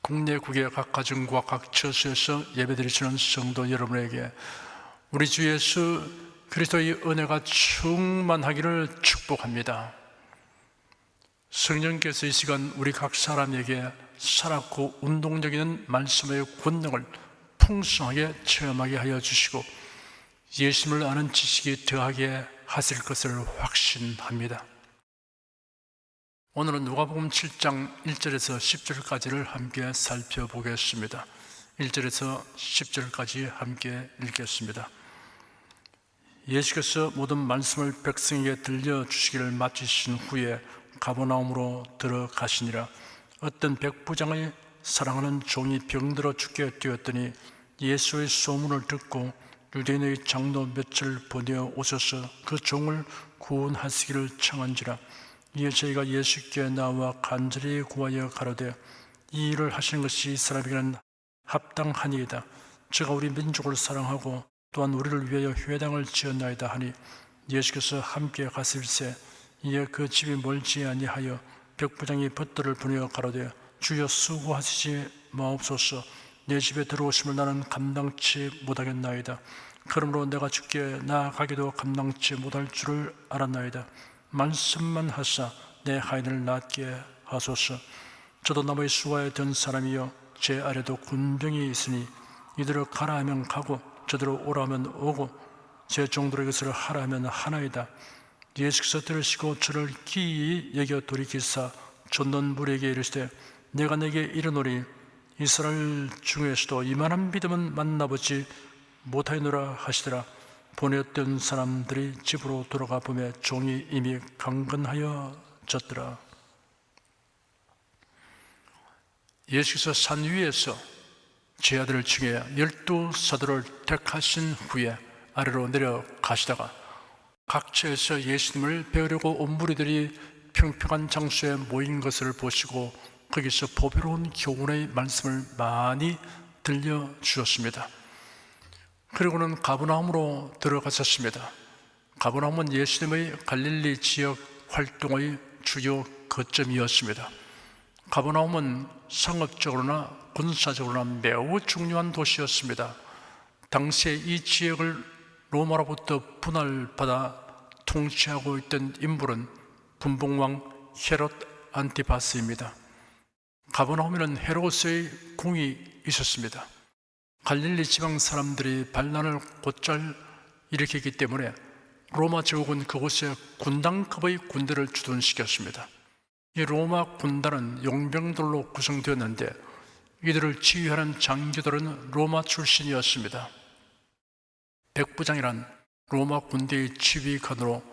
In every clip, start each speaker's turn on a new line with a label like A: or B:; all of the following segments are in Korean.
A: 국내 국외 각 가정과 각 처소에서 예배드리시는 성도 여러분에게 우리 주 예수 그리스도의 은혜가 충만하기를 축복합니다. 성령께서 이 시간 우리 각 사람에게 살았고 운동적인 말씀의 권능을 풍성하게 체험하게 하여 주시고 예수님을 아는 지식이 더하게 하실 것을 확신합니다. 오늘은 누가복음 7장 1절에서 10절까지를 함께 살펴보겠습니다. 1절에서 10절까지 함께 읽겠습니다. 예수께서 모든 말씀을 백성에게 들려주시기를 마치신 후에 가버나움으로 들어가시니라. 어떤 백부장의 사랑하는 종이 병들어 죽게 되었더니 예수의 소문을 듣고 유대인의 장로 몇을 보내어 오셔서 그 종을 구원하시기를 청한지라. 이에 저희가 예수께 나와 간절히 구하여 가로되 이 일을 하시는 것이 이 사람에게는 합당하니이다. 저가 우리 민족을 사랑하고 또한 우리를 위하여 회당을 지었나이다 하니 예수께서 함께 가실새 이에 그 집이 멀지 아니하여 백부장이 벗들을 보내어 가로되 주여 수고하시지 마옵소서. 내 집에 들어오심을 나는 감당치 못하겠나이다. 그러므로 내가 주께 나아가기도 감당치 못할 줄을 알았나이다. 말씀만 하사 내 하인을 낫게 하소서. 저도 나무의 수가에 든 사람이여 제 아래도 군병이 있으니 이들을 가라 하면 가고 저들을 오라 하면 오고 제 종들의 것을 하라 하면 하나이다. 예수께서 들으시고 저를 기이 여겨 돌이키사 쫓는 무리에게 이르시되 내가 내게 이르노니 이스라엘 중에서도 이만한 믿음은 만나보지 못하였노라 하시더라. 보냈던 사람들이 집으로 돌아가 보매 종이 이미 강건하여졌더라. 예수께서 산 위에서 제 아들을 중에 12사도를 택하신 후에 아래로 내려가시다가 각처에서 예수님을 배우려고 온 무리들이 평평한 장소에 모인 것을 보시고 거기서 보배로운 교훈의 말씀을 많이 들려주셨습니다. 그리고는 가버나움으로 들어가셨습니다. 가버나움은 예수님의 갈릴리 지역 활동의 주요 거점이었습니다. 가버나움은 상업적으로나 군사적으로나 매우 중요한 도시였습니다. 당시에 이 지역을 로마로부터 분할받아 통치하고 있던 인물은 분봉왕 헤롯 안티파스입니다. 가버나움에는 헤롯의 궁이 있었습니다. 갈릴리 지방 사람들이 반란을 곧잘 일으키기 때문에 로마 제국은 그곳에 군단급의 군대를 주둔시켰습니다. 이 로마 군단은 용병들로 구성되었는데 이들을 지휘하는 장교들은 로마 출신이었습니다. 백부장이란 로마 군대의 지휘관으로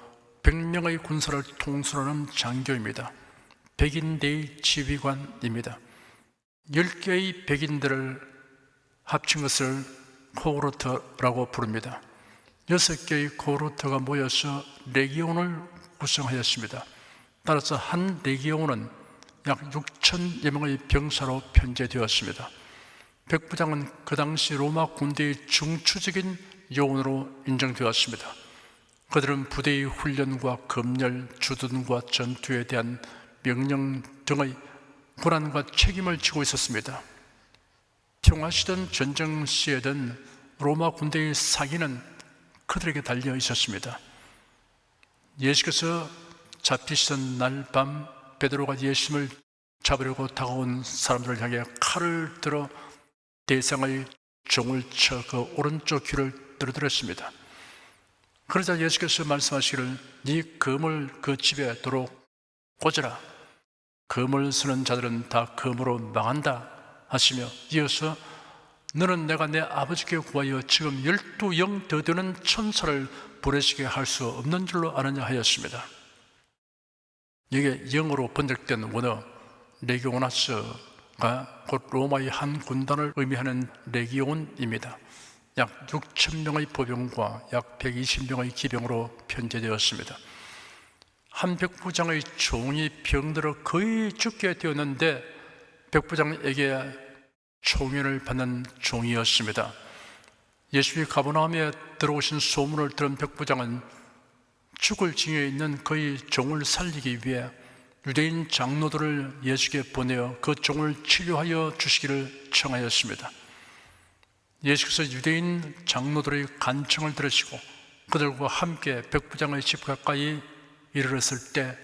A: 100명의 군사를 통솔하는 장교입니다. 백인대의 지휘관입니다. 10개의 백인들을 합친 것을 코호르트라고 부릅니다. 6개의 코호르트가 모여서 레기온을 구성하였습니다. 따라서 한 레기온은 약 6,000여 명의 병사로 편제되었습니다. 백부장은 그 당시 로마 군대의 중추적인 요원으로 인정되었습니다. 그들은 부대의 훈련과 검열, 주둔과 전투에 대한 명령 등의 권한과 책임을 지고 있었습니다. 평화시든 전쟁 시에든 로마 군대의 사기는 그들에게 달려 있었습니다. 예수께서 잡히시던 날 밤 베드로가 예수님을 잡으려고 다가온 사람들을 향해 칼을 들어 대상의 종을 쳐 그 오른쪽 귀를 떨어뜨렸습니다. 그러자 예수께서 말씀하시기를 네 검을 그 집에 도로 꽂아라. 검을 쓰는 자들은 다 검으로 망한다 하시며 이어서 너는 내가 내 아버지께 구하여 지금 12영 더 되는 천사를 보내시게 할 수 없는 줄로 아느냐 하였습니다. 이게 영어로 번역된 원어 레기오나스가 곧 로마의 한 군단을 의미하는 레기온입니다. 약 6,000명의 보병과 약 120명의 기병으로 편제되었습니다. 한 백부장의 종이 병들어 거의 죽게 되었는데 백부장에게 총애를 받는 종이었습니다. 예수님이 가버나움에 들어오신 소문을 들은 백부장은 죽을 징에 있는 그의 종을 살리기 위해 유대인 장로들을 예수께 보내어 그 종을 치료하여 주시기를 청하였습니다. 예수께서 유대인 장로들의 간청을 들으시고 그들과 함께 백부장의 집 가까이 이르렀을 때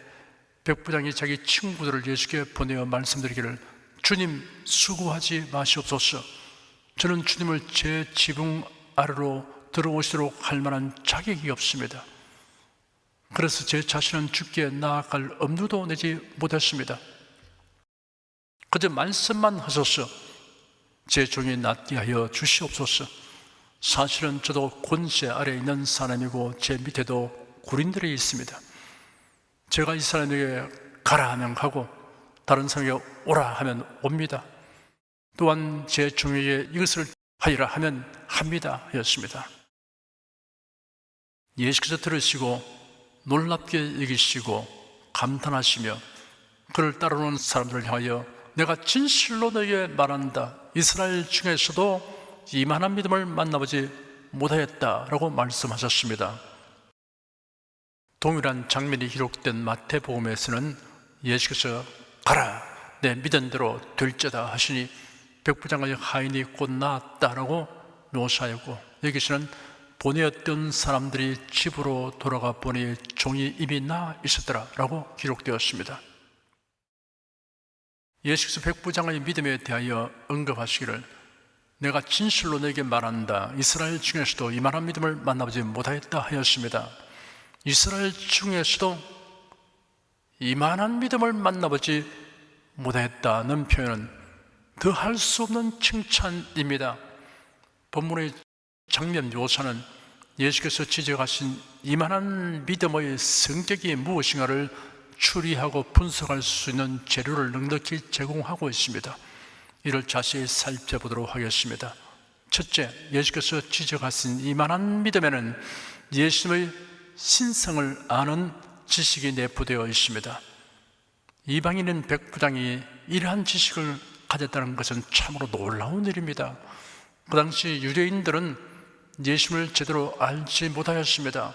A: 백부장이 자기 친구들을 예수께 보내어 말씀드리기를 주님 수고하지 마시옵소서. 저는 주님을 제 지붕 아래로 들어오시도록 할 만한 자격이 없습니다. 그래서 제 자신은 주께 나아갈 엄두도 내지 못했습니다. 그저 말씀만 하소서. 제 종이 낫게 하여 주시옵소서. 사실은 저도 권세 아래에 있는 사람이고 제 밑에도 군인들이 있습니다. 제가 이 사람에게 가라 하면 가고 다른 사람에게 오라 하면 옵니다. 또한 제 종에게 이것을 하리라 하면 합니다 하였습니다. 예수께서 들으시고 놀랍게 여기시고 감탄하시며 그를 따르는 사람들을 향하여 내가 진실로 너에게 말한다. 이스라엘 중에서도 이만한 믿음을 만나보지 못하였다라고 말씀하셨습니다. 동일한 장면이 기록된 마태복음에서는 예수께서 가라 내 믿은 대로 될지다 하시니 백부장의 하인이 곧 나았다라고 묘사하고 여기서는 보내었던 사람들이 집으로 돌아가 보니 종이 이미 나아 있었더라라고 기록되었습니다. 예수께서 백부장의 믿음에 대하여 언급하시기를 내가 진실로 너에게 말한다. 이스라엘 중에서도 이만한 믿음을 만나보지 못하였다 하였습니다. 이스라엘 중에서도 이만한 믿음을 만나보지 못하였다는 표현은 더할 수 없는 칭찬입니다. 본문의 장면 묘사는 예수께서 지적하신 이만한 믿음의 성격이 무엇인가를 추리하고 분석할 수 있는 재료를 넉넉히 제공하고 있습니다. 이를 자세히 살펴보도록 하겠습니다. 첫째, 예수께서 지적하신 이만한 믿음에는 예수님의 신성을 아는 지식이 내포되어 있습니다. 이방인인 백부장이 이러한 지식을 가졌다는 것은 참으로 놀라운 일입니다. 그 당시 유대인들은 예수님을 제대로 알지 못하였습니다.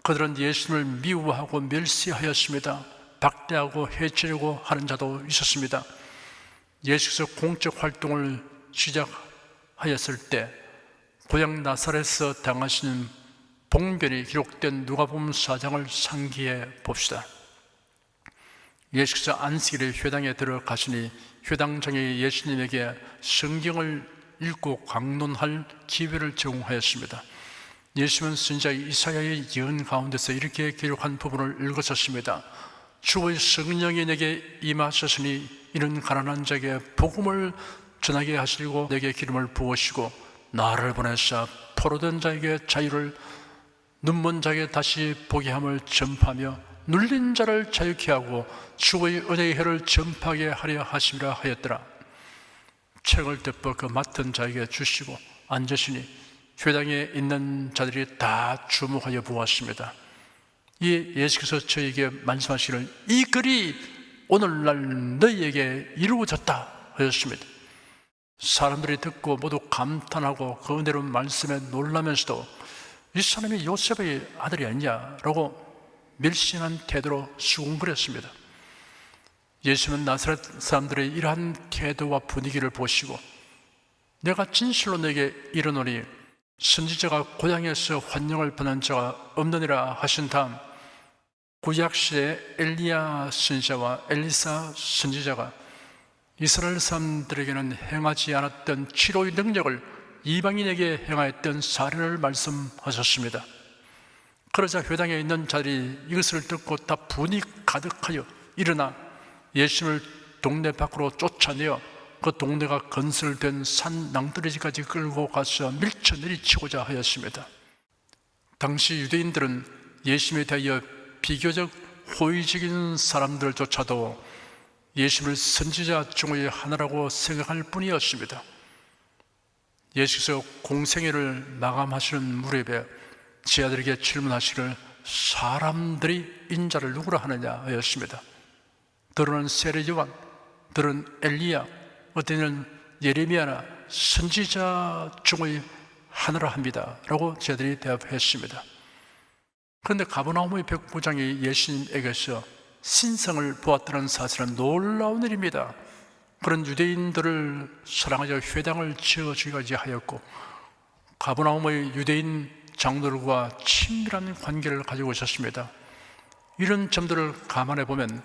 A: 그들은 예수님을 미워하고 멸시하였습니다. 박대하고 해치려고 하는 자도 있었습니다. 예수께서 공적 활동을 시작하였을 때 고향 나사렛에서 당하시는 봉변이 기록된 누가복음 4장을 상기해 봅시다. 예수께서 안식일에 회당에 들어가시니 회당장이 예수님에게 성경을 읽고 강론할 기회를 제공하였습니다. 예수님은 선지자 이사야의 예언 가운데서 이렇게 기록한 부분을 읽으셨습니다. 주의 성령이 내게 임하셨으니 이는 가난한 자에게 복음을 전하게 하시고 내게 기름을 부으시고 나를 보내사 포로된 자에게 자유를 눈먼 자에게 다시 보게 함을 전파하며 눌린 자를 자유케 하고 주의 은혜의 해를 전파하게 하려 하심이라 하였더라. 책을 덮어 그 맡은 자에게 주시고 앉으시니 회당에 있는 자들이 다 주목하여 보았습니다. 이 예수께서 저에게 말씀하시기를 이 글이 오늘날 너희에게 이루어졌다 하였습니다. 사람들이 듣고 모두 감탄하고 그 은혜로운 말씀에 놀라면서도 이 사람이 요셉의 아들이 아니냐라고 멸시한 태도로 수군거렸습니다. 예수는 나사렛 사람들의 이러한 태도와 분위기를 보시고 내가 진실로 너에게 이르노니 선지자가 고향에서 환영을 받는 자가 없느니라 하신 다음 구약시대 엘리야 선지자와 엘리사 선지자가 이스라엘 사람들에게는 행하지 않았던 치료의 능력을 이방인에게 행하였던 사례를 말씀하셨습니다. 그러자 회당에 있는 자들이 이것을 듣고 다 분이 가득하여 일어나 예수님을 동네 밖으로 쫓아내어 그 동네가 건설된 산 낭떠러지까지 끌고 가서 밀쳐 내리치고자 하였습니다. 당시 유대인들은 예수님에 대하여 비교적 호의적인 사람들조차도 예수님을 선지자 중의 하나라고 생각할 뿐이었습니다. 예수께서 공생애를 마감하시는 무렵에 제 아들에게 질문하시기를 사람들이 인자를 누구라 하느냐 하였습니다. 들은 세례 요한, 들은 엘리야, 어떤 예레미야나 선지자 중의 하나라 합니다 라고 제 아들이 대답했습니다. 그런데 가버나움의 백부장이 예수님에게서 신성을 보았다는 사실은 놀라운 일입니다. 그런 유대인들을 사랑하여 회당을 지어주기까지 하였고, 가버나움의 유대인 장로들과 친밀한 관계를 가지고 있었습니다. 이런 점들을 감안해 보면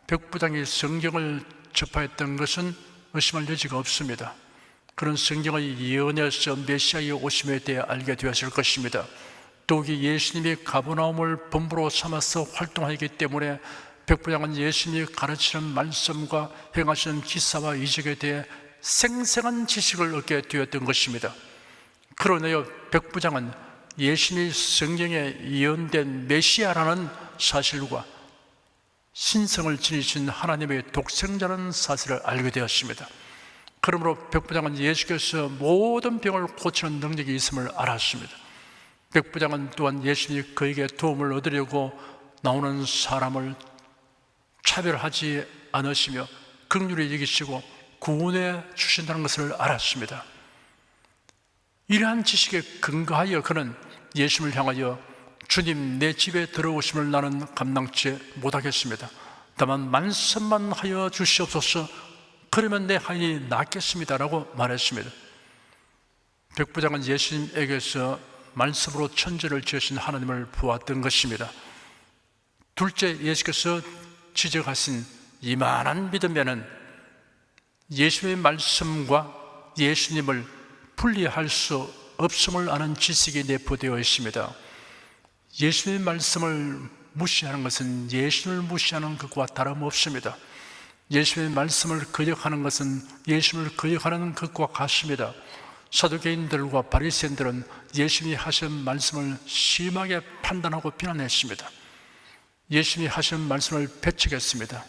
A: 백부장이 성경을 접하였던 것은 의심할 여지가 없습니다. 그런 성경의 예언에서 메시아의 오심에 대해 알게 되었을 것입니다. 더욱이 예수님이 가버나움을 본부로 삼아서 활동하기 때문에 백부장은 예수님이 가르치는 말씀과 행하시는 기사와 이적에 대해 생생한 지식을 얻게 되었던 것입니다. 그러네요, 백부장은 예수님이 성경에 예언된 메시아라는 사실과 신성을 지니신 하나님의 독생자라는 사실을 알게 되었습니다. 그러므로 백부장은 예수께서 모든 병을 고치는 능력이 있음을 알았습니다. 백부장은 또한 예수님이 그에게 도움을 얻으려고 나오는 사람을 차별하지 않으시며 긍휼히 여기시고 구원해 주신다는 것을 알았습니다. 이러한 지식에 근거하여 그는 예수님을 향하여 주님, 내 집에 들어오심을 나는 감당치 못하겠습니다. 다만 말씀만 하여 주시옵소서. 그러면 내 하인이 낫겠습니다 라고 말했습니다. 백부장은 예수님에게서 말씀으로 천지를 지으신 하나님을 보았던 것입니다. 둘째, 예수께서 지적하신 이만한 믿음에는 예수님의 말씀과 예수님을 분리할 수 없음을 아는 지식이 내포되어 있습니다. 예수님의 말씀을 무시하는 것은 예수님을 무시하는 것과 다름없습니다. 예수님의 말씀을 거역하는 것은 예수님을 거역하는 것과 같습니다. 사두개인들과 바리새인들은 예수님이 하신 말씀을 심하게 판단하고 비난했습니다. 예수님이 하신 말씀을 배척했습니다.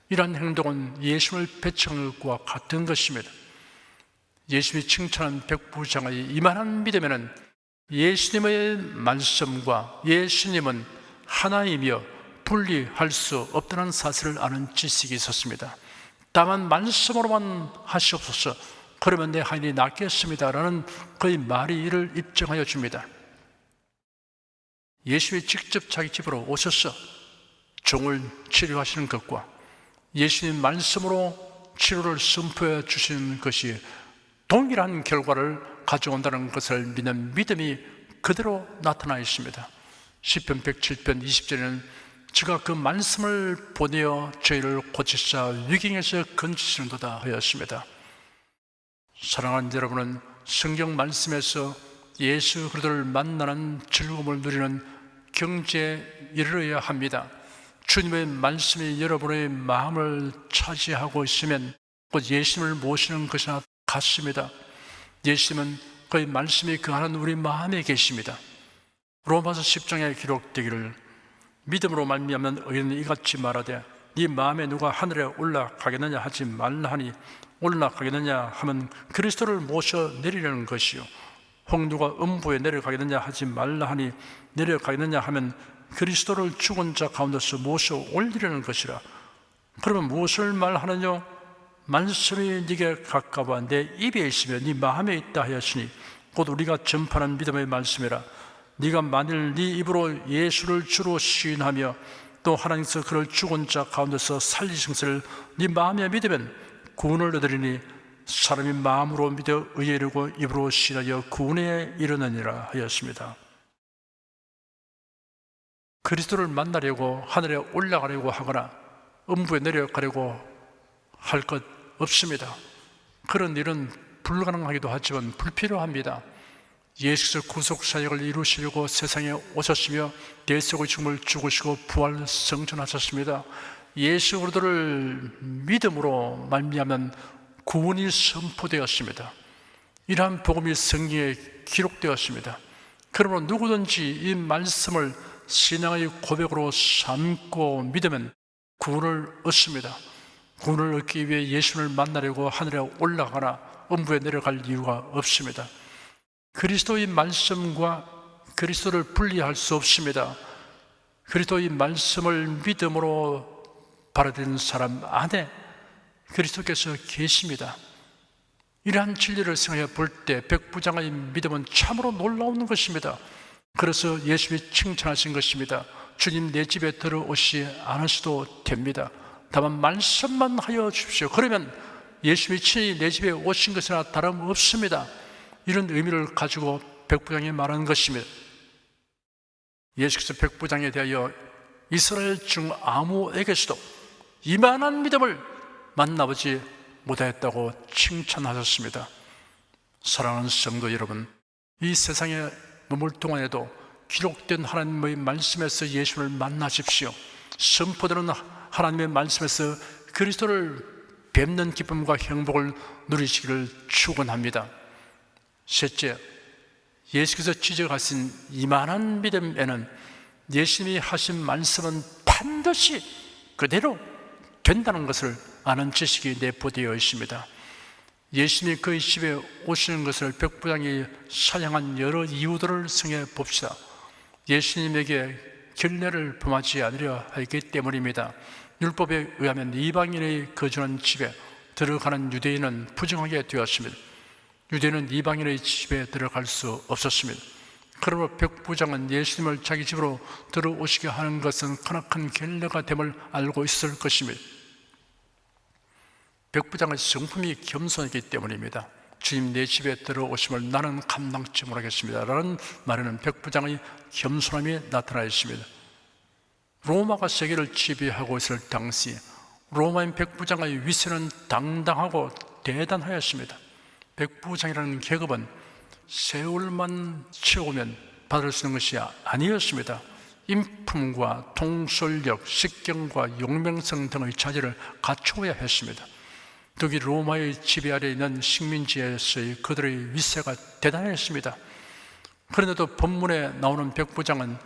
A: 이러한 행동은 예수님을 배척한 것과 같은 것입니다. 예수님이 칭찬한 백부장의 이만한 믿음에는 예수님의 말씀과 예수님은 하나이며 분리할 수 없다는 사실을 아는 지식이 있었습니다. 다만 말씀으로만 하시옵소서. 그러면 내 하인이 낫겠습니다 라는 그의 말이 이를 입증하여 줍니다. 예수님이 직접 자기 집으로 오셔서 종을 치료하시는 것과 예수님 말씀으로 치료를 선포해 주시는 것이 동일한 결과를 가져온다는 것을 믿는 믿음이 그대로 나타나 있습니다. 시편 107편 20절에는 주가 그 말씀을 보내어 저희를 고치사 위경에서 건지시는도다 하였습니다. 사랑하는 여러분은 성경 말씀에서 예수 그리스도를 만나는 즐거움을 누리는 경지에 이르러야 합니다. 주님의 말씀이 여러분의 마음을 차지하고 있으면 곧 예수님을 모시는 것이나 같습니다. 예수님은 그의 말씀이 거하는 우리 마음에 계십니다. 로마서 10장에 기록되기를 믿음으로 말미암는 의인은 이같이 말하되 네 마음에 누가 하늘에 올라가겠느냐 하지 말라 하니 올라가겠느냐 하면 그리스도를 모셔 내리려는 것이요 혹 누가 음부에 내려가겠느냐 하지 말라 하니 내려가겠느냐 하면 그리스도를 죽은 자 가운데서 모셔 올리려는 것이라. 그러면 무엇을 말하느냐? 말씀이 네게 가까워 내 입에 있으며 네 마음에 있다 하였으니 곧 우리가 전파하는 믿음의 말씀이라. 네가 만일 네 입으로 예수를 주로 시인하며 또 하나님께서 그를 죽은 자 가운데서 살리신 것을 네 마음에 믿으면 구원을 얻으리니 사람이 마음으로 믿어 의에 이르고 입으로 시인하여 구원에 이르느니라 하였습니다. 그리스도를 만나려고 하늘에 올라가려고 하거나 음부에 내려가려고 할 것 없습니다. 그런 일은 불가능하기도 하지만 불필요합니다. 예수께서 구속사역을 이루시려고 세상에 오셨으며 대속의 죽음을 죽으시고 부활 성천하셨습니다. 예수 그리스도를 믿음으로 말미암은 구원이 선포되었습니다. 이러한 복음이 성경에 기록되었습니다. 그러므로 누구든지 이 말씀을 신앙의 고백으로 삼고 믿으면 구원을 얻습니다. 구원을 얻기 위해 예수를 만나려고 하늘에 올라가나 음부에 내려갈 이유가 없습니다. 그리스도의 말씀과 그리스도를 분리할 수 없습니다. 그리스도의 말씀을 믿음으로 받아들이는 사람 안에 그리스도께서 계십니다. 이러한 진리를 생각해 볼 때 백부장의 믿음은 참으로 놀라운 것입니다. 그래서 예수님이 칭찬하신 것입니다. 주님 내 집에 들어오시 않으셔도 됩니다. 다만 말씀만 하여 주십시오. 그러면 예수님이 친히 내 집에 오신 것이나 다름없습니다. 이런 의미를 가지고 백부장이 말하는 것입니다. 예수께서 백부장에 대하여 이스라엘 중 아무에게서도 이만한 믿음을 만나보지 못하였다고 칭찬하셨습니다. 사랑하는 성도 여러분, 이 세상에 머물 동안에도 기록된 하나님의 말씀에서 예수를 만나십시오. 선포되는 하나님의 말씀에서 그리스도를 뵙는 기쁨과 행복을 누리시기를 축원합니다. 셋째, 예수께서 지적하신 이만한 믿음에는 예수님이 하신 말씀은 반드시 그대로 된다는 것을 아는 지식이 내포되어 있습니다. 예수님이 그의 집에 오시는 것을 백부장이 사양한 여러 이유들을 성해 봅시다. 예수님에게 결례를 범하지 않으려 하기 때문입니다. 율법에 의하면 이방인의 거주하는 집에 들어가는 유대인은 부정하게 되었습니다. 유대인은 이방인의 집에 들어갈 수 없었습니다. 그러므로 백부장은 예수님을 자기 집으로 들어오시게 하는 것은 크나큰 결례가 됨을 알고 있을 것입니다. 백부장의 성품이 겸손이기 때문입니다. 주님 내 집에 들어오심을 나는 감당치 못하겠습니다 라는 말에는 백부장의 겸손함이 나타나 있습니다. 로마가 세계를 지배하고 있을 당시 로마인 백부장의 위세는 당당하고 대단하였습니다. 백부장이라는 계급은 세월만 채우면 받을 수 있는 것이 아니었습니다. 인품과 통솔력, 식경과 용맹성 등의 자질을 갖추어야 했습니다. 특히 로마의 지배 아래 있는 식민지에서의 그들의 위세가 대단했습니다. 그런데도 본문에 나오는 백부장은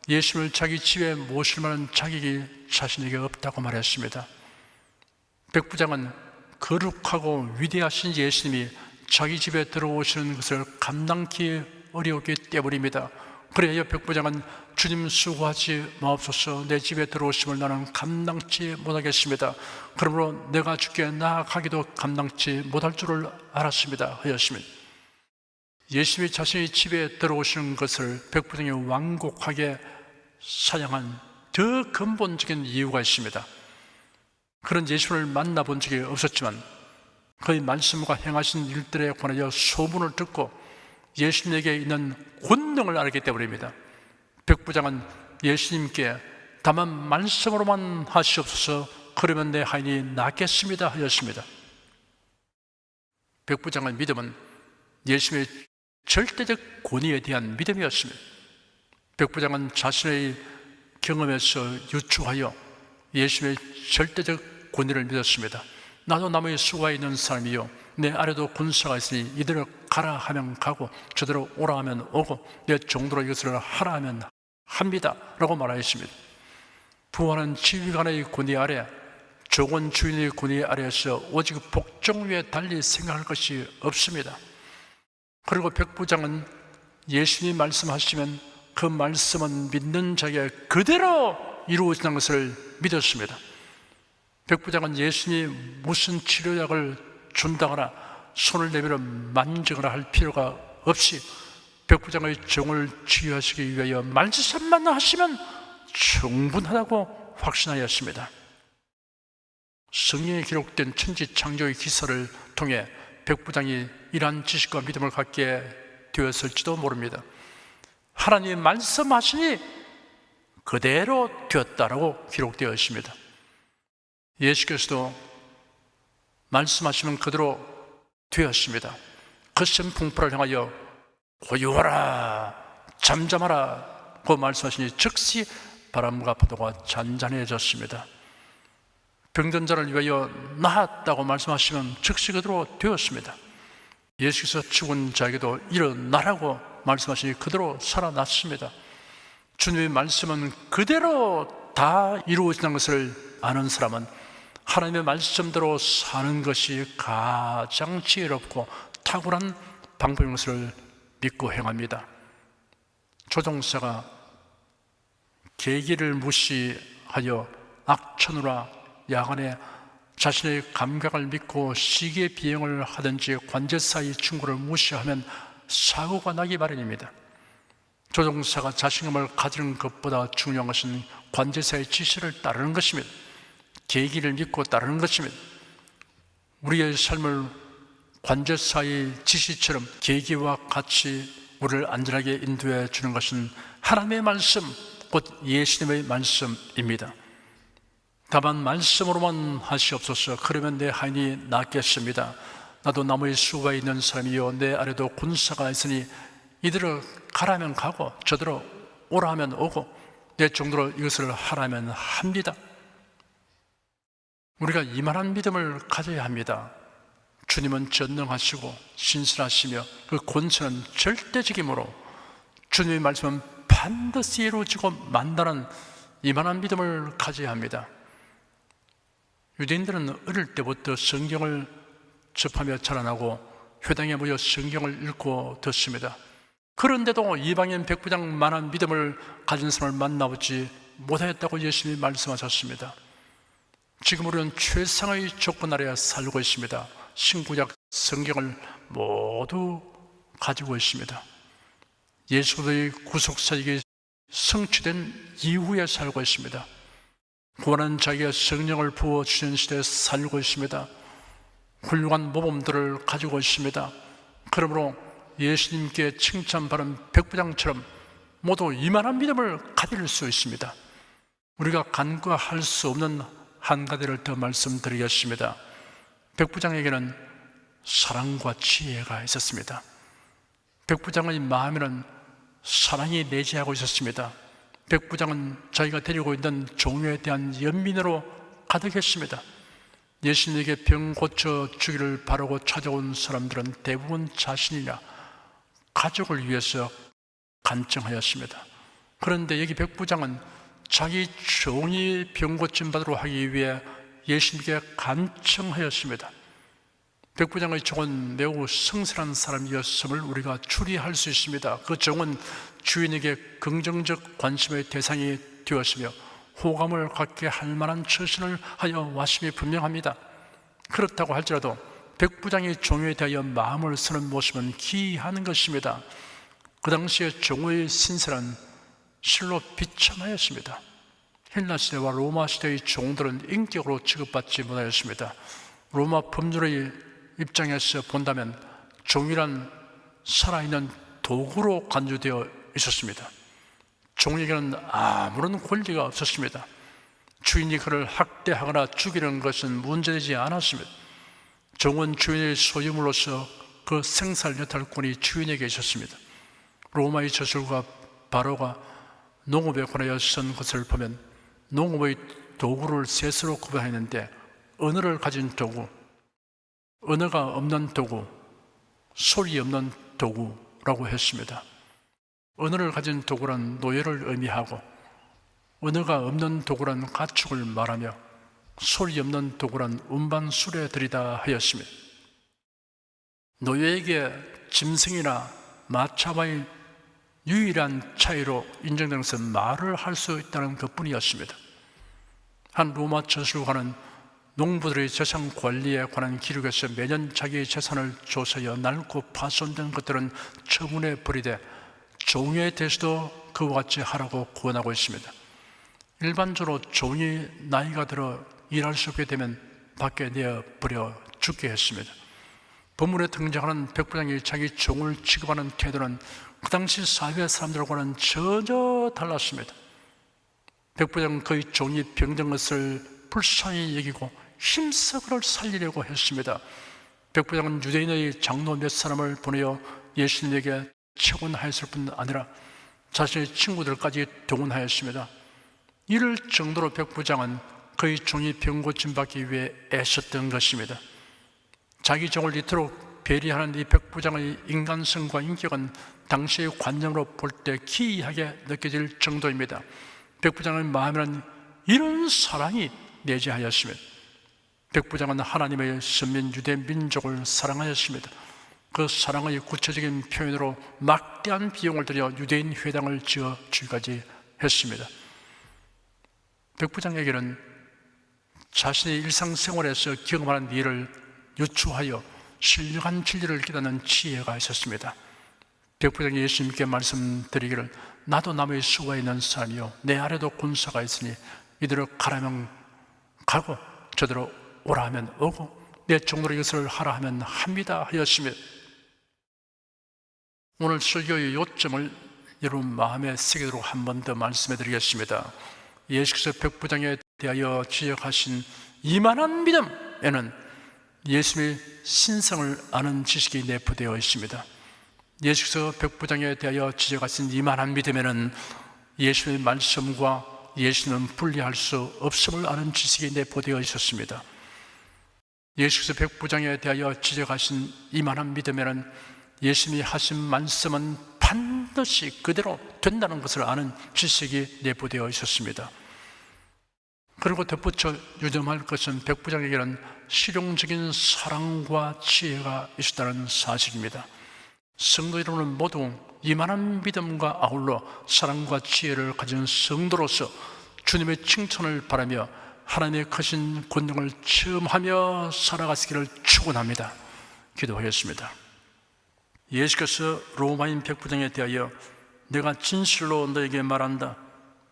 A: 예수님을 자기 집에 모실 만한 자격이 자신에게 없다고 말했습니다. 백부장은 거룩하고 위대하신 예수님이 자기 집에 들어오시는 것을 감당하기 어려웠기 때문입니다. 그래야 백부장은 주님 수고하지 마옵소서, 내 집에 들어오심을 나는 감당치 못하겠습니다. 그러므로 내가 주께 나아가기도 감당치 못할 줄을 알았습니다 하였습니다. 예수님이 자신의 집에 들어오시는 것을 백부장이 완곡하게 사양한 더 근본적인 이유가 있습니다. 그런 예수를 만나본 적이 없었지만 그의 말씀과 행하신 일들에 관하여 소문을 듣고 예수님에게 있는 권능을 알기 때문입니다. 백부장은 예수님께 다만 말씀으로만 하시옵소서, 그러면 내 하인이 낫겠습니다 하였습니다. 백부장의 믿음은 예수님의 절대적 권위에 대한 믿음이었습니다. 백부장은 자신의 경험에서 유추하여 예수님의 절대적 권위를 믿었습니다. 나도 남의 수가 있는 사람이요, 내 아래도 군사가 있으니 이대로 가라 하면 가고 저대로 오라 하면 오고 내 정도로 이것을 하라 하면 합니다 라고 말하였습니다. 부하는 지휘관의 권위 아래, 조건 주인의 권위 아래에서 오직 복종 위에 달리 생각할 것이 없습니다. 그리고 백부장은 예수님이 말씀하시면 그 말씀은 믿는 자에게 그대로 이루어지는 것을 믿었습니다. 백부장은 예수님이 무슨 치료약을 준다거나 손을 내밀어 만지거나 할 필요가 없이 백부장의 정을 치유하시기 위하여 말씀만 하시면 충분하다고 확신하였습니다. 성경에 기록된 천지창조의 기사를 통해 백부장이 이러한 지식과 믿음을 갖게 되었을지도 모릅니다. 하나님이 말씀하시니 그대로 되었다라고 기록되어 있습니다. 예수께서도 말씀하시면 그대로 되었습니다. 거센 풍파를 향하여 고요하라, 잠잠하라 고 말씀하시니 즉시 바람과 파도가 잔잔해졌습니다. 병든 자를 위하여 나았다고 말씀하시면 즉시 그대로 되었습니다. 예수께서 죽은 자에게도 일어나라고 말씀하시니 그대로 살아났습니다. 주님의 말씀은 그대로 다 이루어지는 것을 아는 사람은 하나님의 말씀대로 사는 것이 가장 지혜롭고 탁월한 방법인 것을 믿고 행합니다. 조종사가 계기를 무시하여 악천후나 야간에 자신의 감각을 믿고 시계 비행을 하든지 관제 사이 충고를 무시하면 사고가 나기 마련입니다. 조종사가 자신감을 가지는 것보다 중요한 것은 관제사의 지시를 따르는 것입니다. 계기를 믿고 따르는 것입니다. 우리의 삶을 관제사의 지시처럼 계기와 같이 우리를 안전하게 인도해 주는 것은 하나님의 말씀, 곧 예수님의 말씀입니다. 다만 말씀으로만 하시옵소서. 그러면 내 하인이 낫겠습니다. 나도 나무의 수가 있는 사람이요 내 아래도 군사가 있으니 이들을 가라면 가고 저들을 오라면 오고 내 정도로 이것을 하라면 합니다. 우리가 이만한 믿음을 가져야 합니다. 주님은 전능하시고 신실하시며 그 권세는 절대적이므로 주님의 말씀은 반드시 이루어지고 만다는 이만한 믿음을 가져야 합니다. 유대인들은 어릴 때부터 성경을 접하며 자라나고 회당에 모여 성경을 읽고 듣습니다. 그런데도 이방인 백부장만한 믿음을 가진 사람을 만나보지 못하였다고 예수님이 말씀하셨습니다. 지금 우리는 최상의 조건 아래 살고 있습니다. 신구약 성경을 모두 가지고 있습니다. 예수의 구속사역이 성취된 이후에 살고 있습니다. 구원한 자기가 성령을 부어주신 시대에 살고 있습니다. 훌륭한 모범들을 가지고 있습니다. 그러므로 예수님께 칭찬받은 백부장처럼 모두 이만한 믿음을 가질 수 있습니다. 우리가 간과할 수 없는 한 가지를 더 말씀드리겠습니다. 백부장에게는 사랑과 지혜가 있었습니다. 백부장의 마음에는 사랑이 내재하고 있었습니다. 백부장은 자기가 데리고 있는 종에 대한 연민으로 가득했습니다. 예수님에게 병 고쳐 주기를 바라고 찾아온 사람들은 대부분 자신이나 가족을 위해서 간청하였습니다. 그런데 여기 백부장은 자기 종이 병 고침 받으러 하기 위해 예수님께 간청하였습니다. 백부장의 종은 매우 성실한 사람이었음을 우리가 추리할 수 있습니다. 그 종은 주인에게 긍정적 관심의 대상이 되었으며 호감을 갖게 할 만한 처신을 하여 왔음이 분명합니다. 그렇다고 할지라도 백부장이 종에 대하여 마음을 쓰는 모습은 기이한 것입니다. 그 당시에 종의 신세는 실로 비참하였습니다. 헬라 시대와 로마 시대의 종들은 인격으로 취급받지 못하였습니다. 로마 법률의 입장에서 본다면 종이란 살아있는 도구로 간주되어 있었습니다. 종에게는 아무런 권리가 없었습니다. 주인이 그를 학대하거나 죽이는 것은 문제되지 않았습니다. 종은 주인의 소유물로서 그 생살 여탈권이 주인에게 있었습니다. 로마의 저술가 바로가 농업에 관하여 쓴 것을 보면 농업의 도구를 셋으로 구분했는데 언어를 가진 도구, 언어가 없는 도구, 소리 없는 도구라고 했습니다. 언어를 가진 도구란 노예를 의미하고 언어가 없는 도구란 가축을 말하며 소리 없는 도구란 운반 수레들이다 하였습니다. 노예에게 짐승이나 마차와의 유일한 차이로 인정되는 것은 말을 할 수 있다는 것뿐이었습니다. 한 로마 저술가는 농부들의 재산 관리에 관한 기록에서 매년 자기의 재산을 조사하여 낡고 파손된 것들은 처분해 버리되 종에 대해서도 그와 같이 하라고 권하고 있습니다. 일반적으로 종이 나이가 들어 일할 수 없게 되면 밖에 내어버려 죽게 했습니다. 본문에 등장하는 백부장이 자기 종을 취급하는 태도는 그 당시 사회 사람들과는 전혀 달랐습니다. 백부장은 그의 종이 병든 것을 불쌍히 여기고 힘써 그를 살리려고 했습니다. 백부장은 유대인의 장로 몇 사람을 보내어 예수님에게 청혼하였을 뿐 아니라 자신의 친구들까지 동원하였습니다. 이럴 정도로 백부장은 그의 종이 병 고침 받기 위해 애썼던 것입니다. 자기 종을 이토록 배려하는 이 백부장의 인간성과 인격은 당시의 관념으로 볼 때 기이하게 느껴질 정도입니다. 백부장의 마음에는 이런 사랑이 내재하였습니다. 백부장은 하나님의 선민 유대 민족을 사랑하였습니다. 그 사랑의 구체적인 표현으로 막대한 비용을 들여 유대인 회당을 지어 주기까지 했습니다. 백부장에게는 자신의 일상생활에서 경험하는 일을 유추하여 신령한 진리를 깨닫는 지혜가 있었습니다. 백부장이 예수님께 말씀드리기를 나도 남의 수가 있는 사람이요 내 아래도 군사가 있으니 이대로 가라면 가고 저대로 오라 하면 오고 내 종으로 이것을 하라 하면 합니다 하였으며, 오늘 설교의 요점을 여러분 마음에 새기도록 한 번 더 말씀해 드리겠습니다. 예수께서 백부장에 대하여 지적하신 이만한 믿음에는 예수님의 신성을 아는 지식이 내포되어 있습니다. 예수께서 백부장에 대하여 지적하신 이만한 믿음에는 예수님의 말씀과 예수님은 분리할 수 없음을 아는 지식이 내포되어 있었습니다. 예수께서 백부장에 대하여 지적하신 이만한 믿음에는 예수님이 하신 말씀은 반드시 그대로 된다는 것을 아는 지식이 내포되어 있었습니다. 그리고 덧붙여 유념할 것은 백부장에게는 실용적인 사랑과 지혜가 있었다는 사실입니다. 성도 여러분은 모두 이만한 믿음과 아울러 사랑과 지혜를 가진 성도로서 주님의 칭찬을 바라며 하나님의 크신 권능을 체험하며 살아가시기를 축원합니다. 기도하겠습니다. 예수께서 로마인 백부장에 대하여 내가 진실로 너에게 말한다,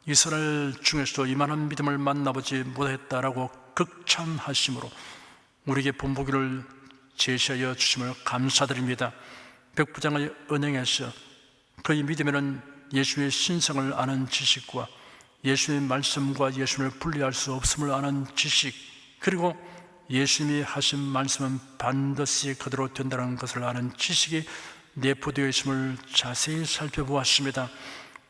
A: 이스라엘 중에서도 이만한 믿음을 만나보지 못했다라고 극찬하심으로 우리에게 본보기를 제시하여 주심을 감사드립니다. 백부장의 은행에서 그의 믿음에는 예수의 신성을 아는 지식과 예수의 말씀과 예수를 분리할 수 없음을 아는 지식, 그리고 예수님이 하신 말씀은 반드시 그대로 된다는 것을 아는 지식이 내포되어 있음을 자세히 살펴보았습니다.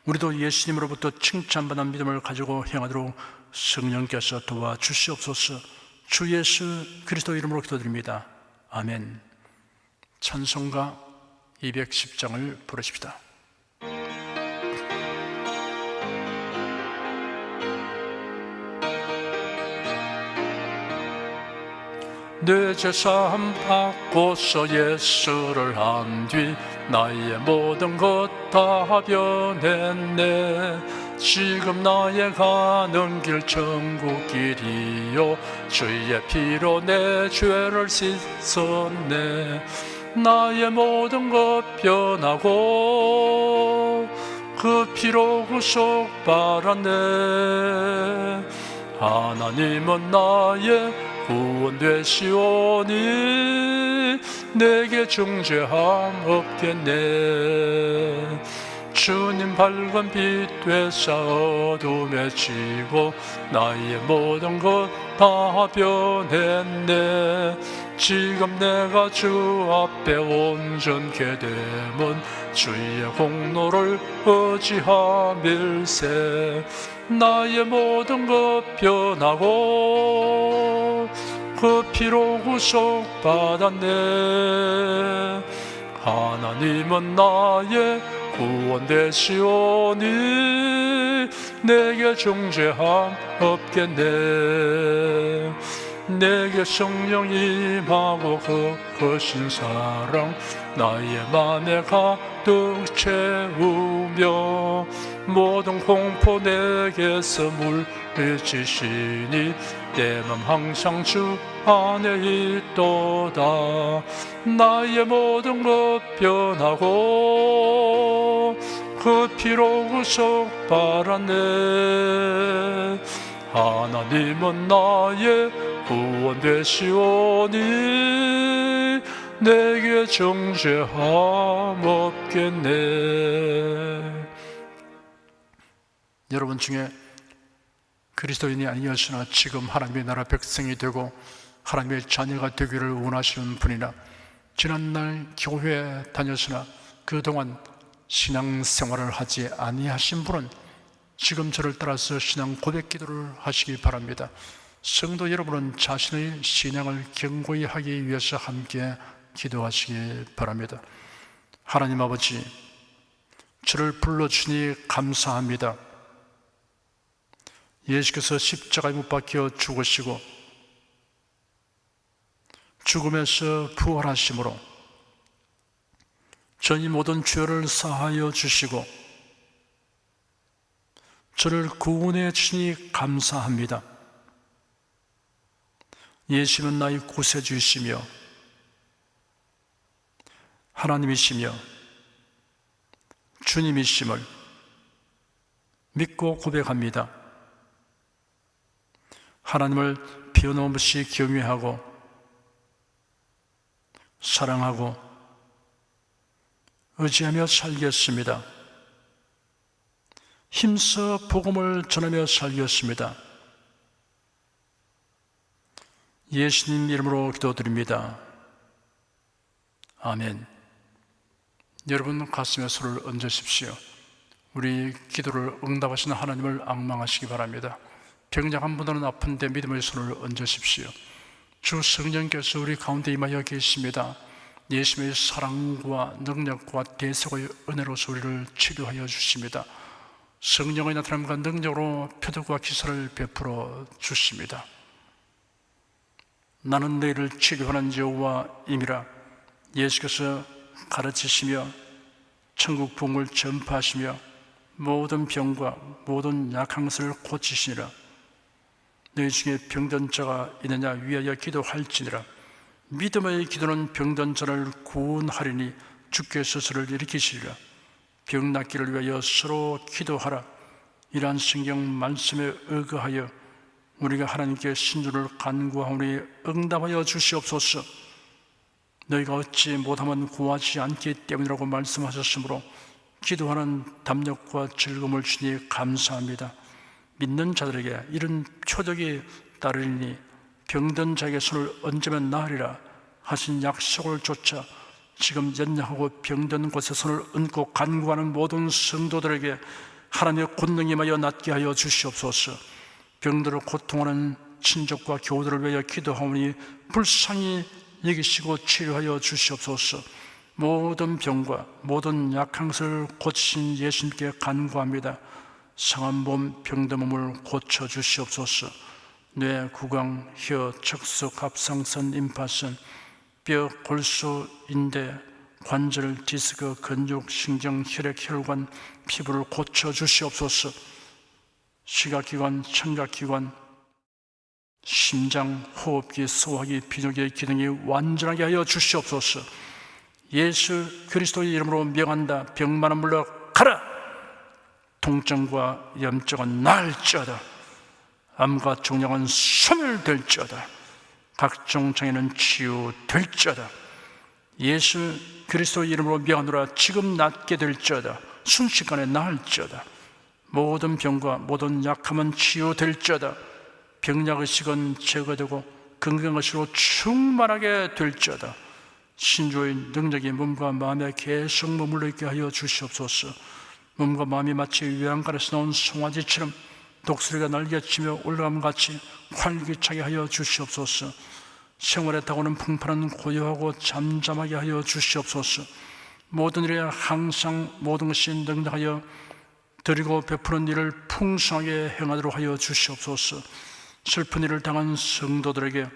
A: 우리도 예수님으로부터 칭찬받는 믿음을 가지고 행하도록 성령께서 도와주시옵소서. 주 예수 그리스도 이름으로 기도드립니다. 아멘. 찬송가 210장을 부르십시다. 내 제사함 받고서 예수를 한 뒤 나의 모든 것 다 변했네. 지금 나의 가는 길 천국 길이요 주의 피로 내 죄를 씻었네. 나의 모든 것 변하고 그 피로 구속받았네. 하나님은 나의 구원 되시오니 내게 중죄함 없겠네. 주님 밝은 빛 되사 어둠에 지고 나의 모든 것 다 변했네. 지금 내가 주 앞에 온전케 되면 주의 공로를 의지함일세. 나의 모든 것 변하고 그 피로 구속받았네. 하나님은 나의 구원 되시오니 내게 중죄함 없겠네. 내게 성령 임하고 그 크신 사랑 나의 맘에 가득 채우며 모든 공포 내게서 물리치시니 내 맘 항상 주 안에 있도다. 나의 모든 것 변하고 그 피로 구속받았네. 하나님은 나의 구원 되시오니 내게 정죄함 없겠네. 여러분 중에 그리스도인이 아니었으나 지금 하나님의 나라 백성이 되고 하나님의 자녀가 되기를 원하시는 분이나 지난날 교회에 다녔으나 그동안 신앙생활을 하지 아니하신 분은 지금 저를 따라서 신앙 고백 기도를 하시기 바랍니다. 성도 여러분은 자신의 신앙을 견고히 하기 위해서 함께 기도하시기 바랍니다. 하나님 아버지, 저를 불러주니 감사합니다. 예수께서 십자가에 못 박혀 죽으시고 죽음에서 부활하심으로 저희 모든 죄를 사하여 주시고 저를 구원해 주시니 감사합니다. 예수는 나의 구세주이시며 하나님이시며 주님이심을 믿고 고백합니다. 하나님을 변함없이 경외하고 사랑하고 의지하며 살겠습니다. 힘써 복음을 전하며 살겠습니다. 예수님 이름으로 기도드립니다. 아멘. 여러분 가슴에 손을 얹으십시오. 우리 기도를 응답하시는 하나님을 앙망하시기 바랍니다. 병장 보다는 아픈데 믿음의 손을 얹으십시오. 주 성령께서 우리 가운데 임하여 계십니다. 예수님의 사랑과 능력과 대속의 은혜로서 우리를 치료하여 주십니다. 성령의 나타남과 능력으로 표적과 기사를 베풀어 주십니다. 나는 너희를 치료하는 여호와임이라 예수께서 가르치시며 천국 복음을 전파하시며 모든 병과 모든 약한 것을 고치시니라. 너희 중에 병든 자가 있느냐 위하여 기도할지니라. 믿음의 기도는 병든 자를 구원하리니 주께서 저를 일으키시리라. 병 낫기를 위하여 서로 기도하라. 이러한 성경 말씀에 의거하여 우리가 하나님께 신주를 간구하오니 응답하여 주시옵소서. 너희가 얻지 못하면 구하지 않기 때문이라고 말씀하셨으므로 기도하는 담력과 즐거움을 주니 감사합니다. 믿는 자들에게 이런 표적이 따르리니 병든 자에게 손을 얹으면 나으리라 하신 약속을 쫓아 지금 연약하고 병든 곳에 손을 얹고 간구하는 모든 성도들에게 하나님의 권능이 임하여 낫게 하여 주시옵소서. 병들어 고통하는 친족과 교우들을 위하여 기도하오니 불쌍히 여기시고 치료하여 주시옵소서. 모든 병과 모든 약한 것을 고치신 예수님께 간구합니다. 상한 몸, 병든 몸을 고쳐 주시옵소서. 뇌, 구강, 혀, 척수, 갑상선, 임파선, 뼈, 골수, 인대, 관절, 디스크, 근육, 신경, 혈액, 혈관, 피부를 고쳐 주시옵소서. 시각기관, 청각기관, 심장, 호흡기, 소화기, 비뇨기의 기능이 완전하게 하여 주시옵소서. 예수 그리스도의 이름으로 명한다. 병만은 물러가라. 통증과 염증은 나을지어다. 암과 종양은 소멸될지어다. 각종 장애는 치유될지어다. 예수 그리스도의 이름으로 명하노라. 지금 낫게 될지어다. 순식간에 나을지어다. 모든 병과 모든 약함은 치유될지어다. 병약의식은 제거되고 건강의식으로 충만하게 될지어다. 신주의 능력이 몸과 마음에 계속 머물러 있게 하여 주시옵소서. 몸과 마음이 마치 외양간에서 나온 송아지처럼 독수리가 날개치며 올라감같이 활기차게 하여 주시옵소서. 생활에 다가오는 풍파는 고요하고 잠잠하게 하여 주시옵소서. 모든 일에 항상 모든 것이 능력하여 드리고 베푸는 일을 풍성하게 행하도록 하여 주시옵소서. 슬픈 일을 당한 성도들에게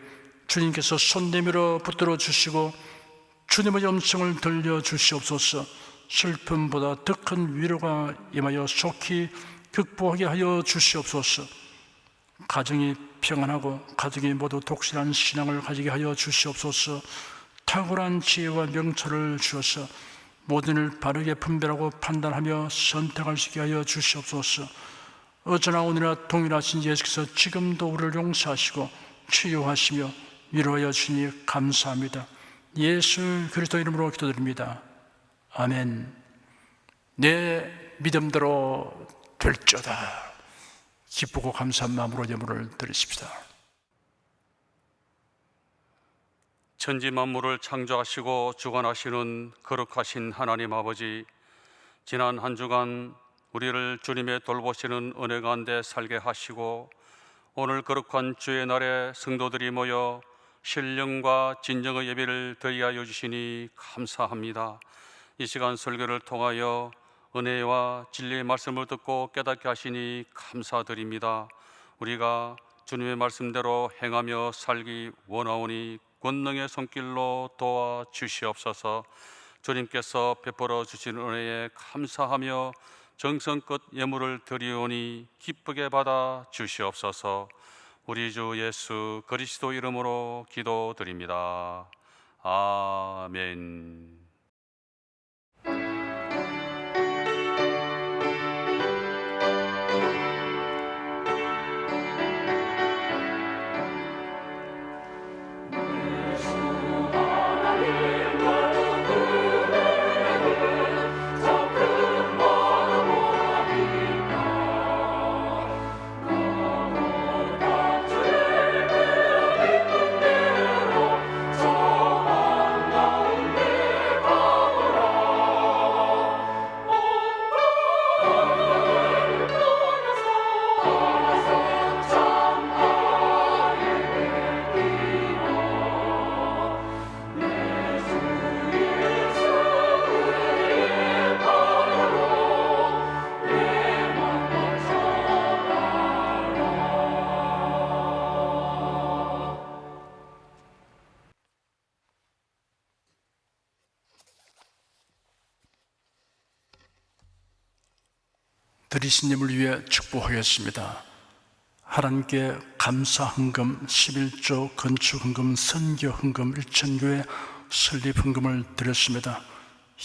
A: 주님께서 손 내밀어 붙들어 주시고 주님의 음성을 들려 주시옵소서. 슬픔보다 더 큰 위로가 임하여 속히 극복하게 하여 주시옵소서. 가정이 평안하고 가정이 모두 독실한 신앙을 가지게 하여 주시옵소서. 탁월한 지혜와 명철을 주셔서 모든 일 바르게 분별하고 판단하며 선택할 수 있게 하여 주시옵소서. 어제나 오늘이나 동일하신 예수께서 지금도 우리를 용서하시고 치유하시며 위로하여 주니 감사합니다. 예수 그리스도 이름으로 기도드립니다. 아멘. 내 믿음대로 될지어다. 기쁘고 감사한 마음으로 예물을 드리십시다.
B: 천지 만물을 창조하시고 주관하시는 거룩하신 하나님 아버지, 지난 한 주간 우리를 주님의 돌보시는 은혜 가운데 살게 하시고 오늘 거룩한 주의 날에 성도들이 모여 신령과 진정의 예배를 드리하여 주시니 감사합니다. 이 시간 설교를 통하여 은혜와 진리의 말씀을 듣고 깨닫게 하시니 감사드립니다. 우리가 주님의 말씀대로 행하며 살기 원하오니 권능의 손길로 도와주시옵소서. 주님께서 베풀어 주신 은혜에 감사하며 정성껏 예물을 드리오니 기쁘게 받아 주시옵소서. 우리 주 예수 그리스도 이름으로 기도드립니다. 아멘.
A: 드리신 님을 위해 축복하겠습니다. 하나님께 감사 헌금, 11조 건축 헌금, 선교 헌금, 일천교회 설립 헌금을 드렸습니다.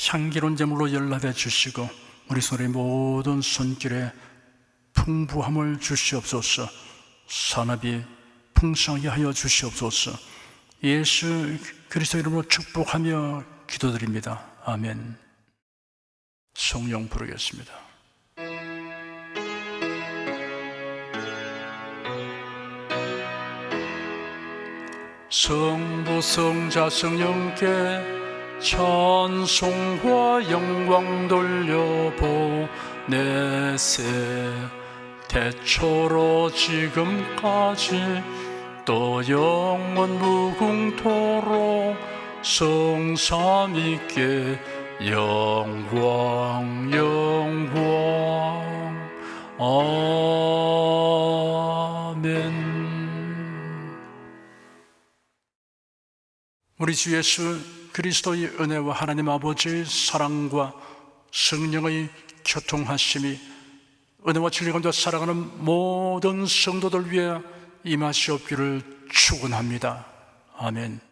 A: 향기로운 제물로 연락해 주시고 우리 손의 모든 손길에 풍부함을 주시옵소서. 산업이 풍성하게 하여 주시옵소서. 예수 그리스도 이름으로 축복하며 기도드립니다. 아멘. 성령 부르겠습니다. 성부 성자 성령께 찬송과 영광 돌려보내세. 태초로 지금까지 또 영원 무궁토록 성삼위께 영광 영광. 아멘. 우리 주 예수 그리스도의 은혜와 하나님 아버지의 사랑과 성령의 교통하심이 은혜와 진리 가운데 살아가는 모든 성도들 위해 임하시옵기를 축원합니다. 아멘.